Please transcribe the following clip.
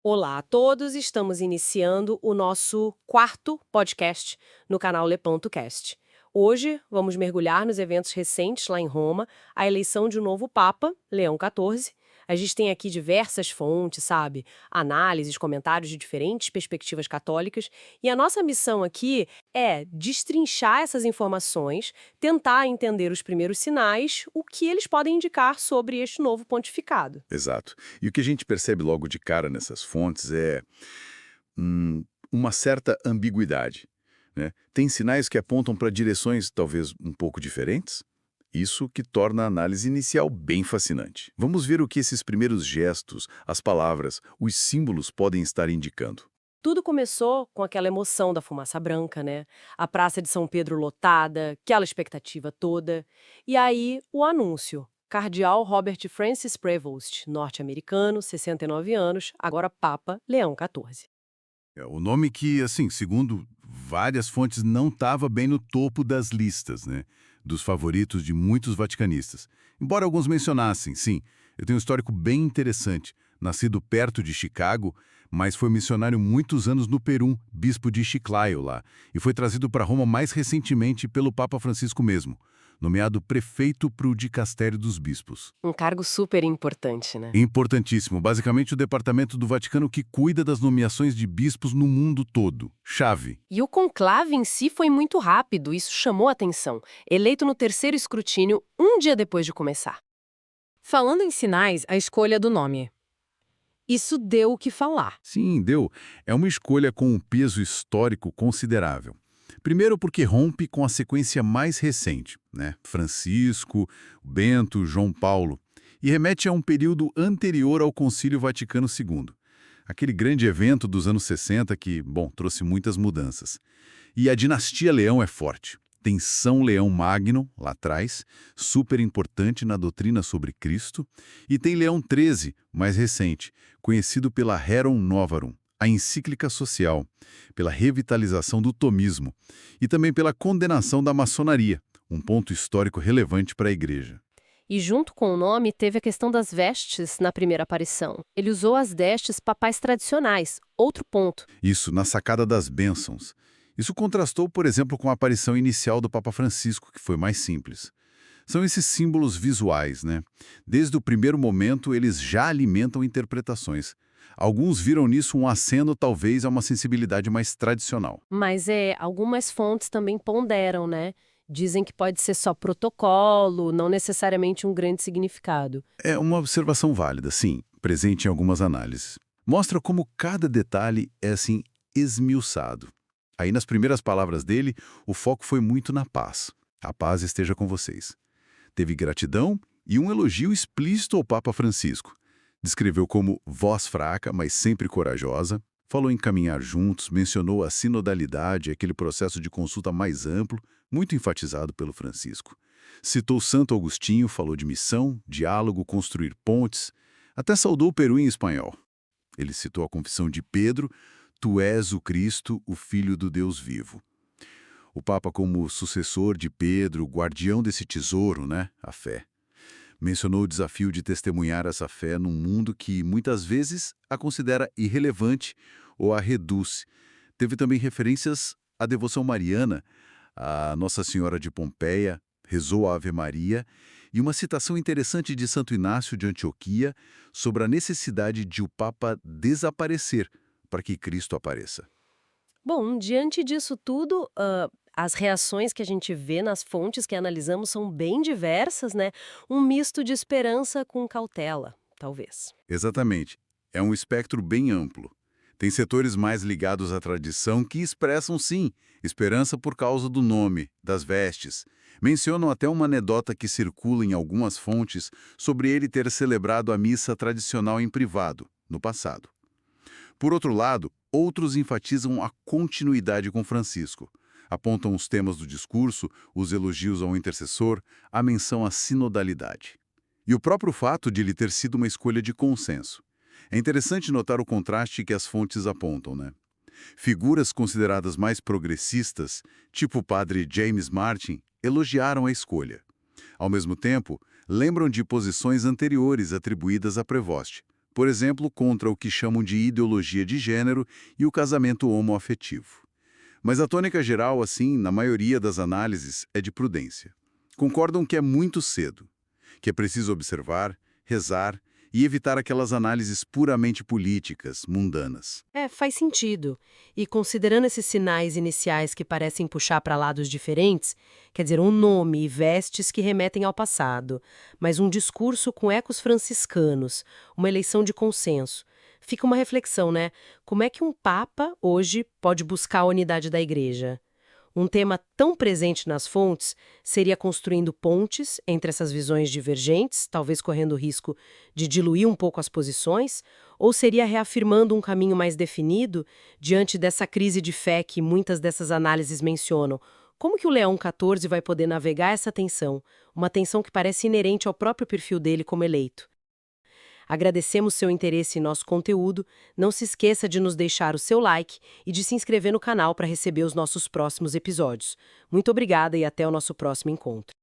Olá a todos, estamos iniciando o nosso quarto podcast no canal Lepontocast. Hoje vamos mergulhar nos eventos recentes lá em Roma, a eleição de um novo Papa, Leão XIV. A gente tem aqui diversas fontes, sabe? Análises, comentários de diferentes perspectivas católicas. E a nossa missão aqui é destrinchar essas informações, tentar entender os primeiros sinais, o que eles podem indicar sobre este novo pontificado. Exato. E o que a gente percebe logo de cara nessas fontes é uma certa ambiguidade, né? Tem sinais que apontam para direções talvez um pouco diferentes. Isso que torna a análise inicial bem fascinante. Vamos ver o que esses primeiros gestos, as palavras, os símbolos podem estar indicando. Tudo começou com aquela emoção da fumaça branca, né? A Praça de São Pedro lotada, aquela expectativa toda. E aí, o anúncio. Cardeal Robert Francis Prevost, norte-americano, 69 anos, agora Papa Leão XIV. É o nome que, assim, segundo várias fontes, não estava bem no topo das listas, né? Dos favoritos de muitos vaticanistas. Embora alguns mencionassem, sim, eu tenho um histórico bem interessante. Nascido perto de Chicago, mas foi missionário muitos anos no Peru, bispo de Chiclayo lá, e foi trazido para Roma mais recentemente pelo Papa Francisco mesmo, nomeado prefeito para o dicastério dos bispos. Um cargo super importante, né? Importantíssimo, basicamente o departamento do Vaticano que cuida das nomeações de bispos no mundo todo. Chave. E o conclave em si foi muito rápido, isso chamou a atenção. Eleito no terceiro escrutínio, um dia depois de começar. Falando em sinais, a escolha do nome. Isso deu o que falar. Sim, deu. É uma escolha com um peso histórico considerável. Primeiro porque rompe com a sequência mais recente, né? Francisco, Bento, João Paulo, e remete a um período anterior ao Concílio Vaticano II. Aquele grande evento dos anos 60 que, bom, trouxe muitas mudanças. E a dinastia Leão é forte. Tem São Leão Magno, lá atrás, super importante na doutrina sobre Cristo, e tem Leão XIII, mais recente, conhecido pela Rerum Novarum, a encíclica social, pela revitalização do tomismo e também pela condenação da maçonaria, um ponto histórico relevante para a Igreja. E junto com o nome teve a questão das vestes na primeira aparição. Ele usou as vestes papais tradicionais, outro ponto. Isso na sacada das bênçãos. Isso contrastou, por exemplo, com a aparição inicial do Papa Francisco, que foi mais simples. São esses símbolos visuais, né? Desde o primeiro momento, eles já alimentam interpretações. Alguns viram nisso um aceno, talvez, a uma sensibilidade mais tradicional. Mas algumas fontes também ponderam, né? Dizem que pode ser só protocolo, não necessariamente um grande significado. É uma observação válida, sim, presente em algumas análises. Mostra como cada detalhe é, assim, esmiuçado. Aí, nas primeiras palavras dele, o foco foi muito na paz. A paz esteja com vocês. Teve gratidão e um elogio explícito ao Papa Francisco. Descreveu como voz fraca, mas sempre corajosa. Falou em caminhar juntos, mencionou a sinodalidade, aquele processo de consulta mais amplo, muito enfatizado pelo Francisco. Citou Santo Agostinho, falou de missão, diálogo, construir pontes. Até saudou o Peru em espanhol. Ele citou a confissão de Pedro, Tu és o Cristo, o Filho do Deus vivo. O Papa como sucessor de Pedro, guardião desse tesouro, né? A fé. Mencionou o desafio de testemunhar essa fé num mundo que, muitas vezes, a considera irrelevante ou a reduz. Teve também referências à devoção mariana, a Nossa Senhora de Pompeia, rezou a Ave Maria, e uma citação interessante de Santo Inácio de Antioquia sobre a necessidade de o Papa desaparecer para que Cristo apareça. Bom, diante disso tudo, as reações que a gente vê nas fontes que analisamos são bem diversas, né? Um misto de esperança com cautela, talvez. Exatamente. É um espectro bem amplo. Tem setores mais ligados à tradição que expressam, sim, esperança por causa do nome, das vestes. Mencionam até uma anedota que circula em algumas fontes sobre ele ter celebrado a missa tradicional em privado, no passado. Por outro lado, outros enfatizam a continuidade com Francisco. Apontam os temas do discurso, os elogios ao intercessor, a menção à sinodalidade. E o próprio fato de ele ter sido uma escolha de consenso. É interessante notar o contraste que as fontes apontam, né? Figuras consideradas mais progressistas, tipo o padre James Martin, elogiaram a escolha. Ao mesmo tempo, lembram de posições anteriores atribuídas a Prevost. por exemplo, contra o que chamam de ideologia de gênero e o casamento homoafetivo. Mas a tônica geral, assim, na maioria das análises, é de prudência. Concordam que é muito cedo, que é preciso observar, rezar e evitar aquelas análises puramente políticas, mundanas. Faz sentido. E considerando esses sinais iniciais que parecem puxar para lados diferentes, quer dizer, um nome e vestes que remetem ao passado, mas um discurso com ecos franciscanos, uma eleição de consenso. Fica uma reflexão, né? Como é que um papa, hoje, pode buscar a unidade da igreja? Um tema tão presente nas fontes seria construindo pontes entre essas visões divergentes, talvez correndo o risco de diluir um pouco as posições, ou seria reafirmando um caminho mais definido diante dessa crise de fé que muitas dessas análises mencionam? Como que o Leão XIV vai poder navegar essa tensão? Uma tensão que parece inerente ao próprio perfil dele como eleito. Agradecemos seu interesse em nosso conteúdo. Não se esqueça de nos deixar o seu like e de se inscrever no canal para receber os nossos próximos episódios. Muito obrigada e até o nosso próximo encontro.